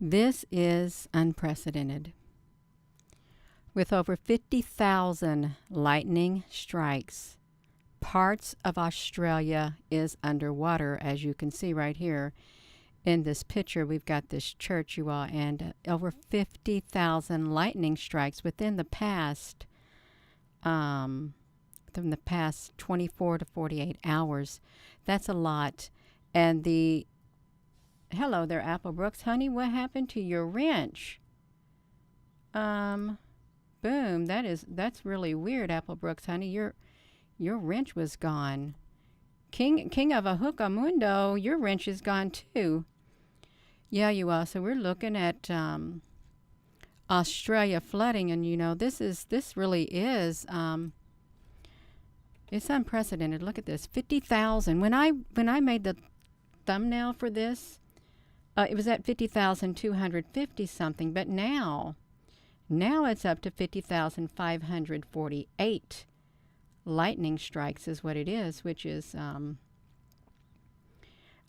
This is unprecedented. With over 50,000 lightning strikes, parts of Australia is underwater, as you can see right here. In this picture, we've got this church, you all, and over 50,000 lightning strikes within the past 24 to 48 hours. That's a lot. And hello there, Apple Brooks. Honey, what happened to your wrench? Boom. That's really weird, Apple Brooks, honey. Your wrench was gone. King of a Hookamundo, your wrench is gone too. Yeah, you are. So we're looking at Australia flooding, and this really is it's unprecedented. Look at this, 50,000. When I made the thumbnail for this, it was at 50,250 something, but now it's up to 50,548 lightning strikes is what it is, which is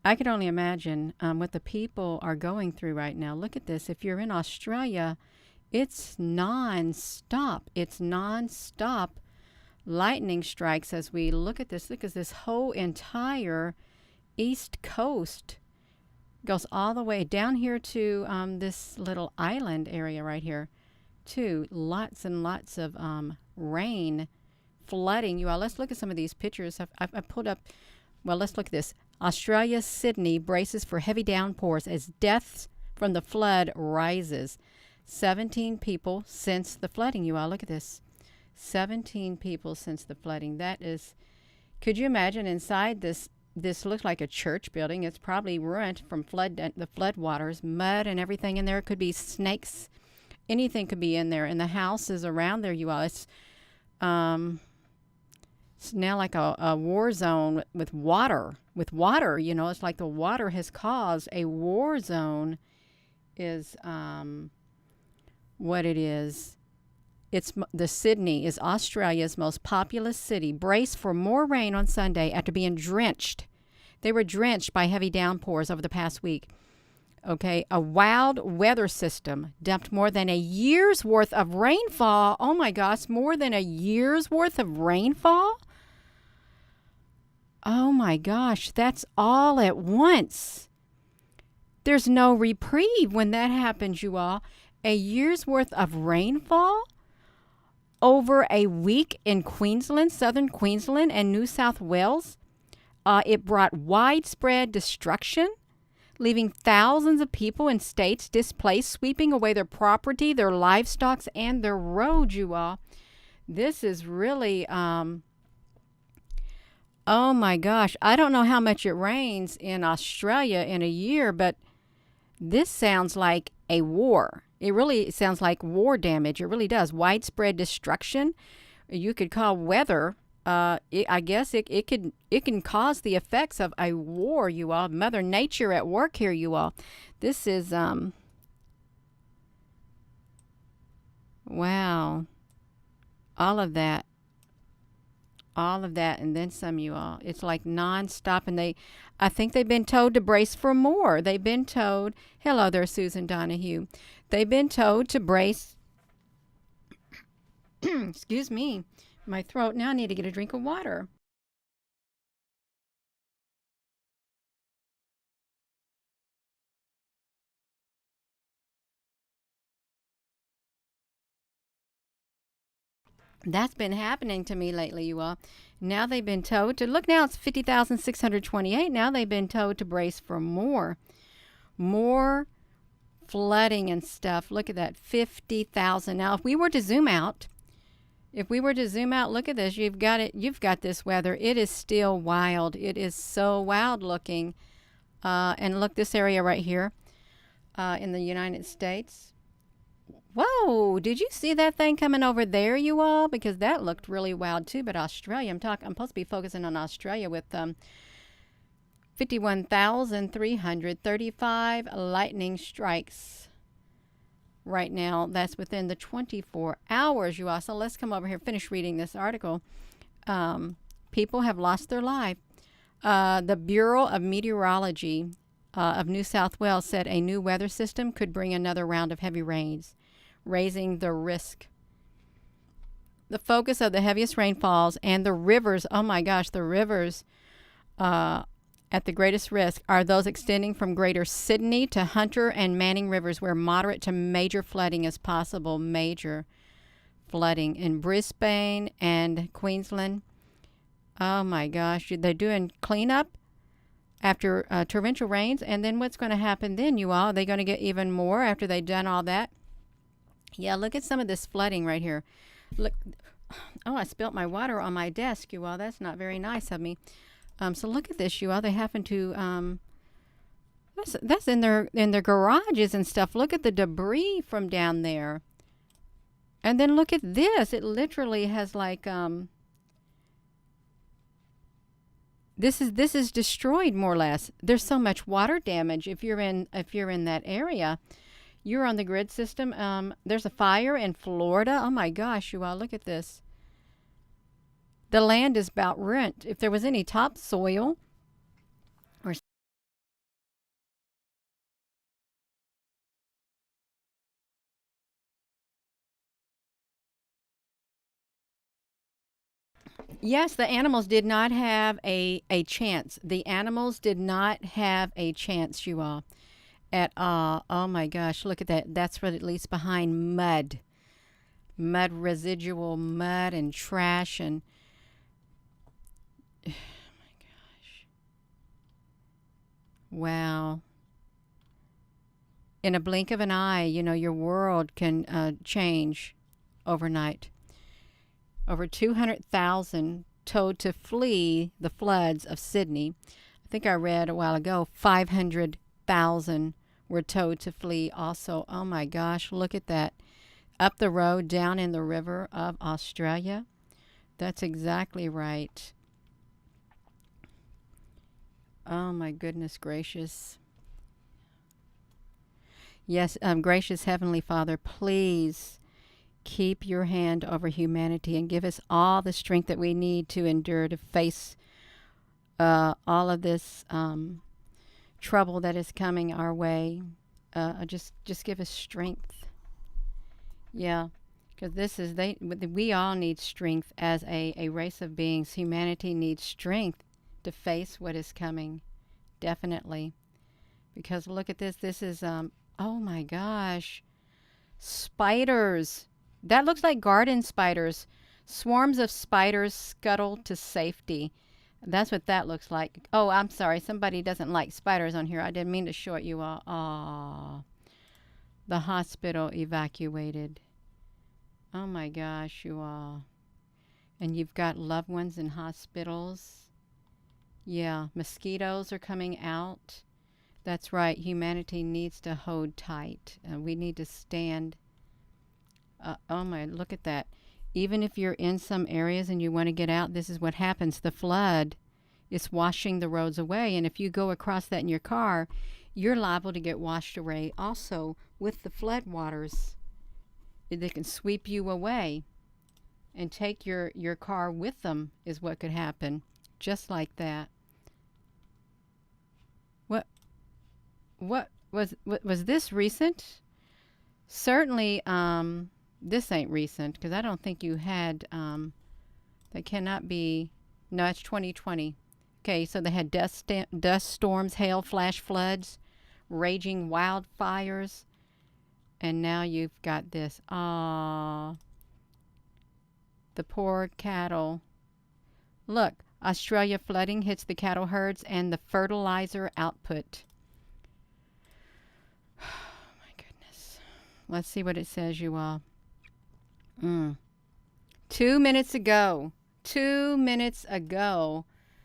I could only imagine what the people are going through right now. Look at this. If you're in Australia, it's non-stop. It's non-stop lightning strikes as we look at this. Look at this whole entire East Coast goes all the way down here to this little island area right here too. Lots and lots of rain, flooding. You all, let's look at some of these pictures. I pulled up. Well, let's look at this. Australia's Sydney braces for heavy downpours as deaths from the flood rises. 17 people since the flooding. You all, look at this. 17 people since the flooding. That is, could you imagine inside this? This looks like a church building. It's probably ruined from the flood waters, mud and everything in there. It could be snakes. Anything could be in there. And the houses around there, you all, it's now like a war zone with water. With water, it's like the water has caused a war zone is what it is. The Sydney is Australia's most populous city. Brace for more rain on Sunday after being drenched. They were drenched by heavy downpours over the past week. Okay, a wild weather system dumped more than a year's worth of rainfall. Oh my gosh, more than a year's worth of rainfall? Oh my gosh, that's all at once. There's no reprieve when that happens, you all. A year's worth of rainfall over a week in Queensland, southern Queensland, and New South Wales. It brought widespread destruction, leaving thousands of people in states displaced, sweeping away their property, their livestock, and their roads, you all. This is really, oh my gosh. I don't know how much it rains in Australia in a year, but this sounds like a war. It really sounds like war damage. It really does. Widespread destruction. You could call weather. I guess it can cause the effects of a war, you all. Mother Nature at work here, you all. This is wow. All of that, and then some, you all. It's like nonstop, and I think they've been told to brace for more. They've been told. Hello there, Susan Donahue. They've been told to brace. Excuse me, my throat. Now I need to get a drink of water. That's been happening to me lately, you all. Now they've been told to look. Now it's 50,628. Now they've been told to brace for more flooding and stuff. Look at that, 50,000. Now, if we were to zoom out, look at this. You've got this weather. It is still wild. It is so wild looking. And look, this area right here in the United States. Whoa, did you see that thing coming over there, you all? Because that looked really wild too. But Australia, I'm supposed to be focusing on Australia with 51,335 lightning strikes right now. That's within the 24 hours, you all. So let's come over here, finish reading this article. People have lost their life. The Bureau of Meteorology of New South Wales said a new weather system could bring another round of heavy rains, raising the risk. The focus of the heaviest rainfalls and the rivers, oh my gosh, the rivers at the greatest risk are those extending from Greater Sydney to Hunter and Manning rivers, where moderate to major flooding is possible. Major flooding in Brisbane and Queensland. Oh my gosh, they're doing cleanup after torrential rains. And then what's going to happen then, you all? Are they going to get even more after they've done all that? Yeah, look at some of this flooding right here. Look, oh, I spilt my water on my desk, you all. That's not very nice of me. So look at this, you all. They happen to that's in their garages and stuff. Look at the debris from down there. And then look at this. It literally has like this is destroyed more or less. There's so much water damage if you're in that area. You're on the grid system. There's a fire in Florida. Oh my gosh, you all, look at this. The land is about rent. If there was any topsoil or yes, the animals did not have a chance. The animals did not have a chance, you all, at all. Oh my gosh, look at that. That's what it leaves behind: mud. Mud, residual mud and trash and oh my gosh. Wow. In a blink of an eye, you know, your world can change overnight. Over 200,000 told to flee the floods of Sydney. I think I read a while ago 500,000 were told to flee also. Oh my gosh, look at that. Up the road, down in the river of Australia. That's exactly right. Oh my goodness gracious. Yes, gracious Heavenly Father, please keep your hand over humanity and give us all the strength that we need to endure to face all of this trouble that is coming our way. Just give us strength. Yeah, because we all need strength as a race of beings. Humanity needs strength to face what is coming. Definitely. Because look at this. This is, oh my gosh. Spiders. That looks like garden spiders. Swarms of spiders scuttle to safety. That's what that looks like. Oh, I'm sorry. Somebody doesn't like spiders on here. I didn't mean to show it you all. Aww. The hospital evacuated. Oh my gosh, you all. And you've got loved ones in hospitals. Yeah, mosquitoes are coming out. That's right. Humanity needs to hold tight. We need to stand. Oh my, look at that. Even if you're in some areas and you want to get out, this is what happens. The flood is washing the roads away. And if you go across that in your car, you're liable to get washed away also with the flood waters. They can sweep you away and take your car with them is what could happen. Just like that. What was this recent? Certainly, this ain't recent because I don't think you had. That cannot be. No, it's 2020. Okay, so they had dust storms, hail, flash floods, raging wildfires, and now you've got this. Ah, the poor cattle. Look, Australia flooding hits the cattle herds and the fertilizer output. Let's see what it says, you all. 2 minutes ago. 2 minutes ago.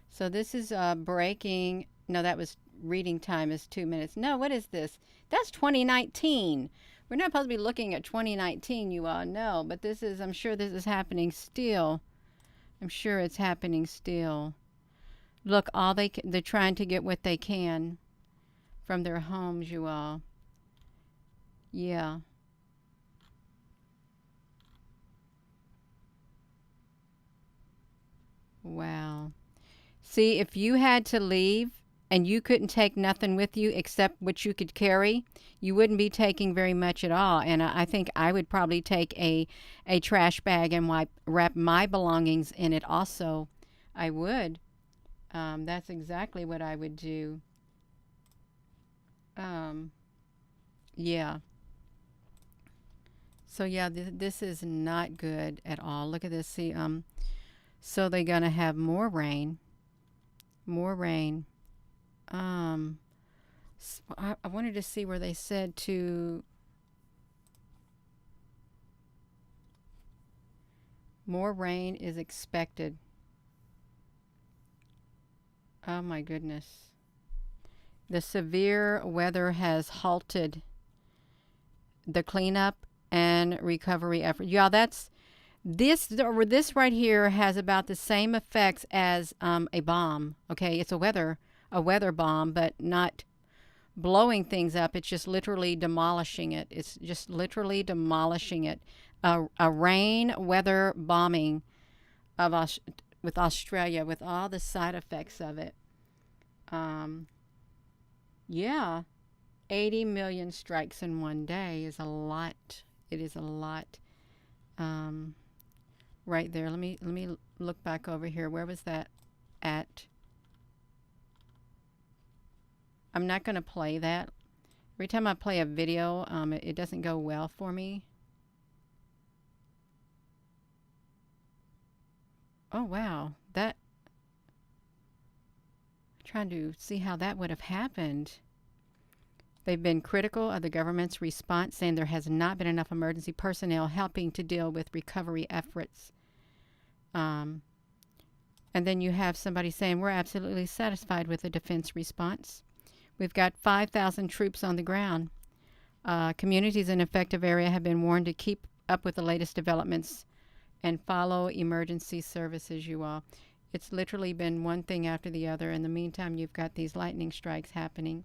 So this is breaking. No, that was reading time is 2 minutes. No, what is this? That's 2019. We're not supposed to be looking at 2019, you all know. But this is, I'm sure this is happening still. I'm sure it's happening still. Look, they're trying to get what they can from their homes, you all. Yeah. Wow. See, if you had to leave and you couldn't take nothing with you except what you could carry, you wouldn't be taking very much at all. And I think I would probably take a trash bag and wrap my belongings in it also. I would. That's exactly what I would do. Um, yeah. So yeah, this is not good at all. Look at this. See, so they're gonna have more rain, more rain. Um, I wanted to see where they said to more rain is expected. Oh my goodness. The severe weather has halted the cleanup and recovery effort. Yeah, that's this right here has about the same effects as a bomb. Okay, it's a weather bomb, but not blowing things up. It's just literally demolishing it. It's just literally demolishing it. A rain weather bombing of with Australia with all the side effects of it. Um, yeah, 80 million strikes in one day is a lot. It is a lot. Um, right there. Let me look back over here. Where was that at? I'm not going to play that. Every time I play a video, it doesn't go well for me. Oh wow, that. Trying to see how that would have happened. They've been critical of the government's response, saying there has not been enough emergency personnel helping to deal with recovery efforts. Um, and then you have somebody saying, we're absolutely satisfied with the defense response. We've got 5,000 troops on the ground. Communities in affected area have been warned to keep up with the latest developments and follow emergency services, you all. It's literally been one thing after the other. In the meantime, you've got these lightning strikes happening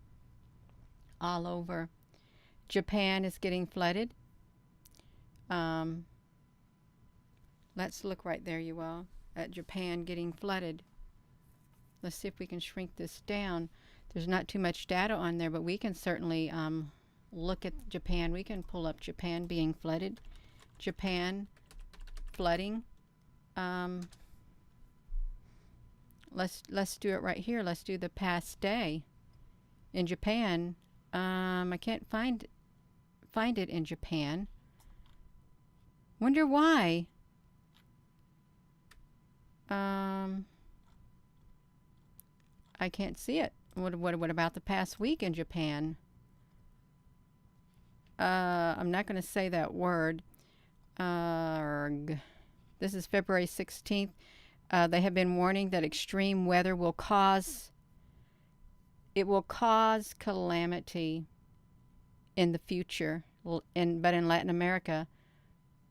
all over. Japan is getting flooded. Um, let's look right there, you all, at Japan getting flooded. Let's see if we can shrink this down. There's not too much data on there, but we can certainly look at Japan. We can pull up Japan being flooded. Japan flooding. Let's do it right here. Let's do the past day in Japan. I can't find it in Japan. Wonder why. I can't see it. What about the past week in Japan? I'm not going to say that word. This is February 16th. They have been warning that extreme weather will cause calamity in the future. But in Latin America,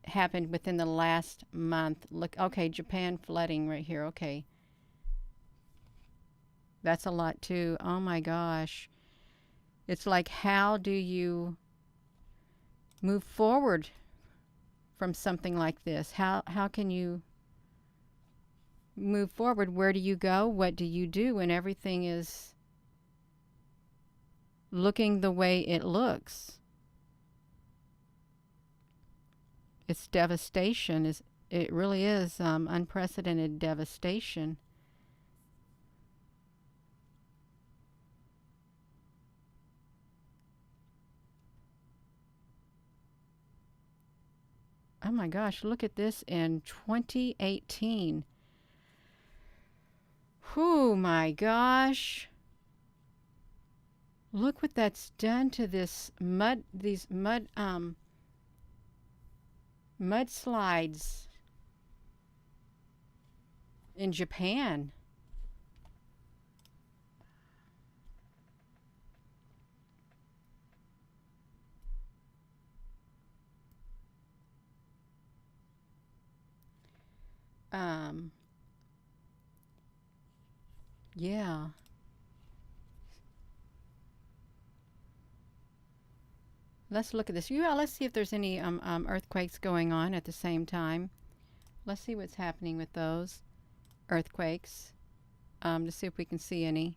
happened within the last month. Look, okay, Japan flooding right here. Okay, that's a lot too. Oh my gosh, it's like, how do you move forward from something like this? How can you move forward? Where do you go? What do you do when everything is looking the way it looks? It's devastation. It really is unprecedented devastation. Oh my gosh, look at this in 2018. Oh my gosh. Look what that's done to these mudslides in Japan. Yeah. Let's look at this. Yeah, let's see if there's any earthquakes going on at the same time. Let's see what's happening with those earthquakes, to see if we can see any.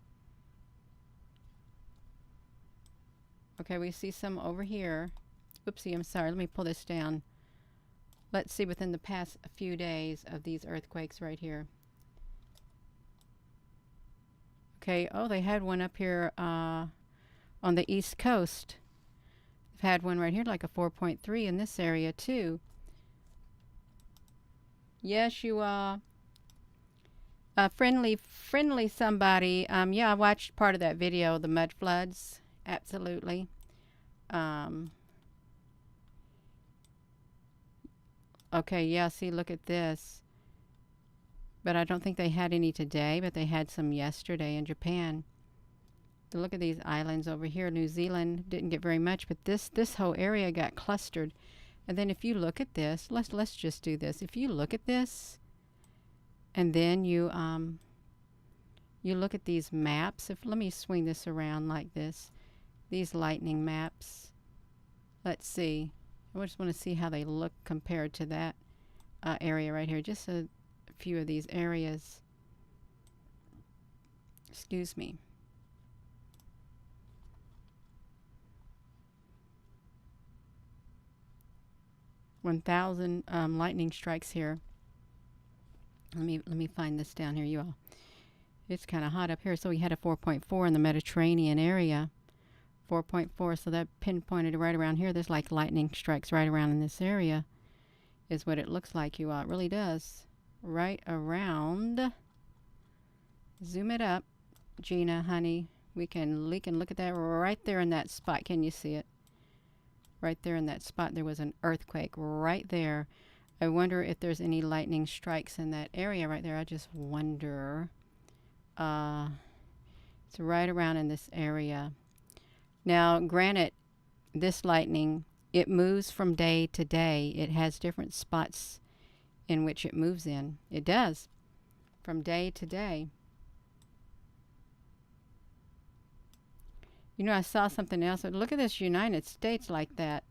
Okay, we see some over here. Oopsie, I'm sorry. Let me pull this down. Let's see within the past few days of these earthquakes right here. Okay, oh, they had one up here on the East Coast. They've had one right here, like a 4.3 in this area too. Yes, you are. Friendly somebody. Yeah, I watched part of that video, the mud floods. Absolutely. Okay, yeah, see, look at this. But I don't think they had any today, but they had some yesterday in Japan. So look at these islands over here. New Zealand didn't get very much, but this whole area got clustered. And then if you look at this, let's just do this. If you look at this, and then you look at these maps. Let me swing this around like this. These lightning maps. Let's see. I just want to see how they look compared to that area right here. Just a few of these areas. Excuse me. (1,000 lightning strikes here. Let me find this down here, you all. It's kind of hot up here. So we had a 4.4 in the Mediterranean area. 4.4, so that pinpointed right around here. There's like lightning strikes right around in this area is what it looks like, you all. It really does. Right around. Zoom it up, Gina, honey. We can look at that right there in that spot. Can you see it? Right there in that spot, there was an earthquake right there. I wonder if there's any lightning strikes in that area right there. I just wonder. It's right around in this area. Now, granted, this lightning, it moves from day to day. It has different spots in which it moves in. It does. From day to day. You know, I saw something else. Look at this United States like that.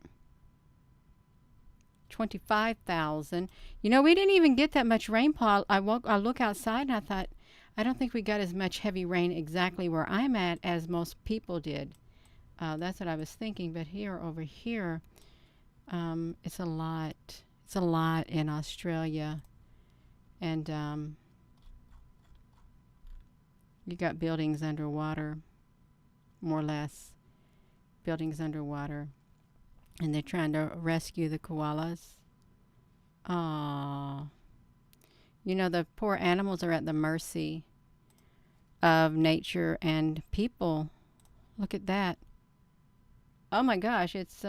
25,000. You know, we didn't even get that much rainfall. I look outside and I thought, I don't think we got as much heavy rain exactly where I'm at as most people did. That's what I was thinking. But here, over here, it's a lot. It's a lot in Australia. And you got buildings underwater, more or less. Buildings underwater. And they're trying to rescue the koalas. Aww. You know, the poor animals are at the mercy of nature and people. Look at that. Oh my gosh, it's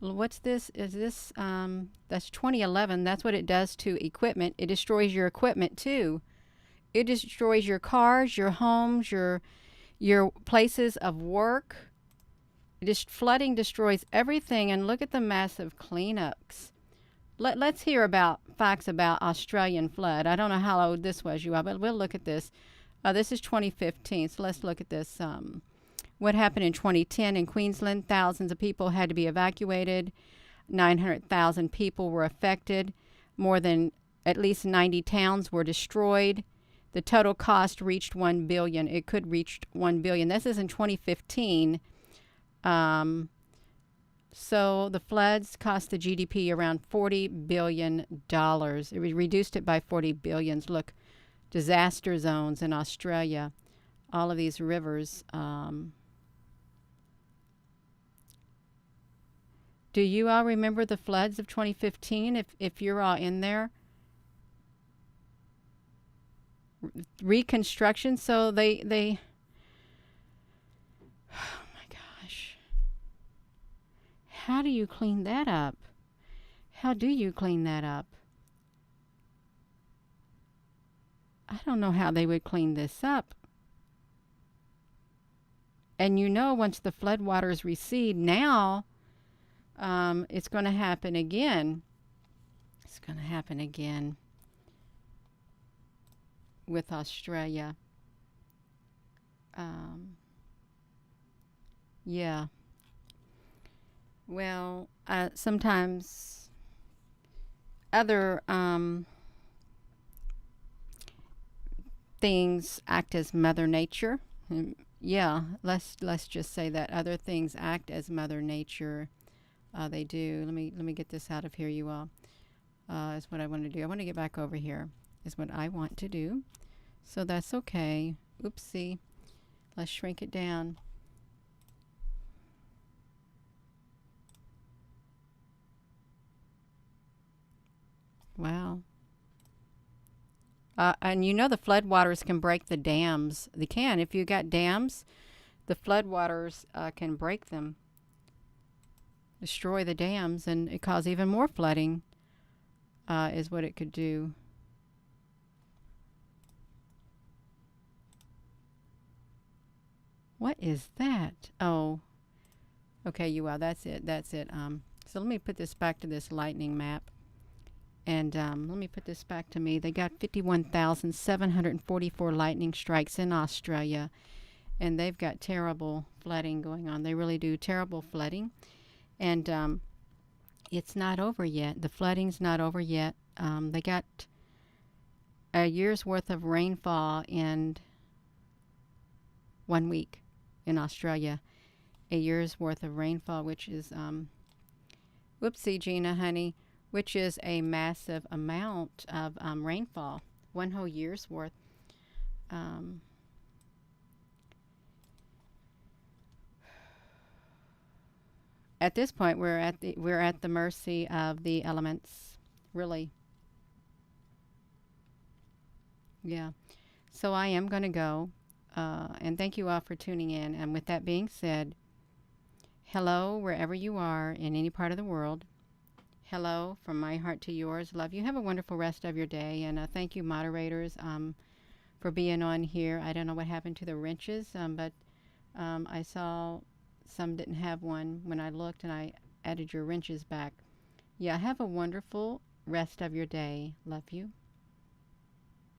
what's this? Is this that's 2011. That's what it does to equipment. It destroys your equipment too. It destroys your cars, your homes, your places of work. Flooding destroys everything, and look at the massive cleanups. Let's hear about facts about Australian flood. I don't know how old this was, you all, but we'll look at this. This is 2015, so let's look at this. What happened in 2010 in Queensland? Thousands of people had to be evacuated. 900,000 people were affected. More than at least 90 towns were destroyed. The total cost reached $1 billion. It could reach $1 billion. This is in 2015. So the floods cost the GDP around $40 billion. It reduced it by 40 billions. Look, disaster zones in Australia, all of these rivers. Do you all remember the floods of 2015? If you're all in there, reconstruction. So they. How do you clean that up? How do you clean that up? I don't know how they would clean this up. And you know, once the floodwaters recede, now it's going to happen again. It's going to happen again with Australia. Yeah. Well, sometimes other things act as Mother Nature. Yeah, let's just say that other things act as Mother Nature. They do. Let me get this out of here, you all. Is what I want to do. I want to get back over here. Is what I want to do. So that's okay. Oopsie. Let's shrink it down. Wow. And you know the floodwaters can break the dams. They can. If you got dams, the floodwaters can break them, destroy the dams, and it cause even more flooding, is what it could do. What is that? Oh, okay, you all. That's it. That's it. So let me put this back to this lightning map. And let me put this back to me. They got 51,744 lightning strikes in Australia. And they've got terrible flooding going on. They really do. Terrible flooding. And it's not over yet. The flooding's not over yet. They got a year's worth of rainfall in 1 week in Australia. A year's worth of rainfall, which is, whoopsie, Gina, honey, which is a massive amount of rainfall. 1 whole year's worth. At this point, we're at the mercy of the elements, really. Yeah. So I am going to go, and thank you all for tuning in. And with that being said, hello wherever you are in any part of the world. Hello from my heart to yours. Love you. Have a wonderful rest of your day, and thank you, moderators, for being on here. I don't know what happened to the wrenches, but I saw some didn't have one when I looked, and I added your wrenches back. Yeah, have a wonderful rest of your day. Love you.